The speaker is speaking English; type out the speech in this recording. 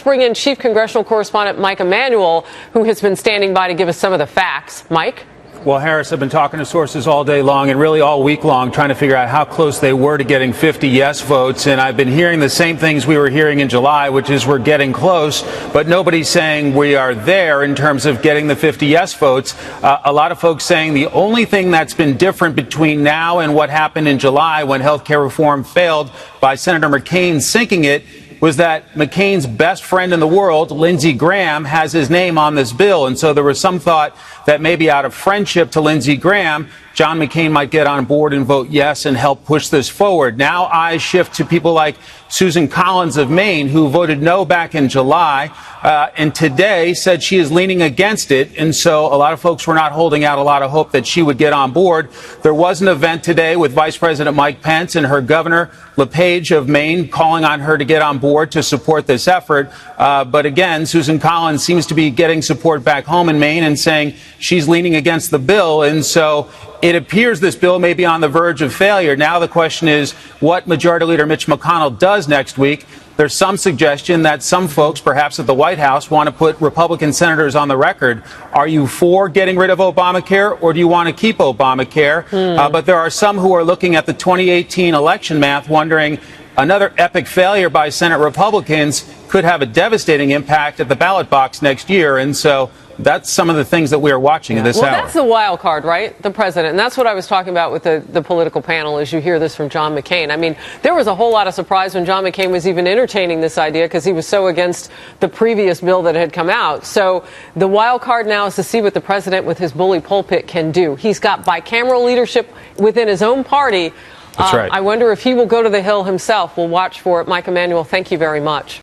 let's bring in Chief Congressional Correspondent Mike Emanuel, who has been standing by to give us some of the facts. Mike? Well, Harris, I've been talking to sources all day long and really all week long trying to figure out how close they were to getting 50 yes votes. And I've been hearing the same things we were hearing in July, which is we're getting close, but nobody's saying we are there in terms of getting the 50 yes votes. A lot of folks saying the only thing that's been different between now and what happened in July when health care reform failed by Senator McCain sinking it was that McCain's best friend in the world, Lindsey Graham, has his name on this bill. And so there was some thought that maybe out of friendship to Lindsey Graham, John McCain might get on board and vote yes and help push this forward. Now eyes shift to people like Susan Collins of Maine, who voted no back in July, and today said she is leaning against it. And so a lot of folks were not holding out a lot of hope that she would get on board. There was an event today with Vice President Mike Pence and her governor, LePage of Maine, calling on her to get on board to support this effort. But again, Susan Collins seems to be getting support back home in Maine and saying she's leaning against the bill. And so it appears this bill may be on the verge of failure. Now the question is what Majority Leader Mitch McConnell does next week. There's some suggestion that some folks, perhaps at the White House, want to put Republican senators on the record. Are you for getting rid of Obamacare, or do you want to keep Obamacare? But there are some who are looking at the 2018 election math, wondering another epic failure by Senate Republicans could have a devastating impact at the ballot box next year. And so that's some of the things that we are watching in this hour. Well, that's the wild card, right? The president. And that's what I was talking about with the political panel, as you hear this from John McCain. I mean, there was a whole lot of surprise when John McCain was even entertaining this idea because he was so against the previous bill that had come out. So the wild card now is to see what the president with his bully pulpit can do. He's got bicameral leadership within his own party. That's right. I wonder if he will go to the Hill himself. We'll watch for it. Mike Emanuel, thank you very much.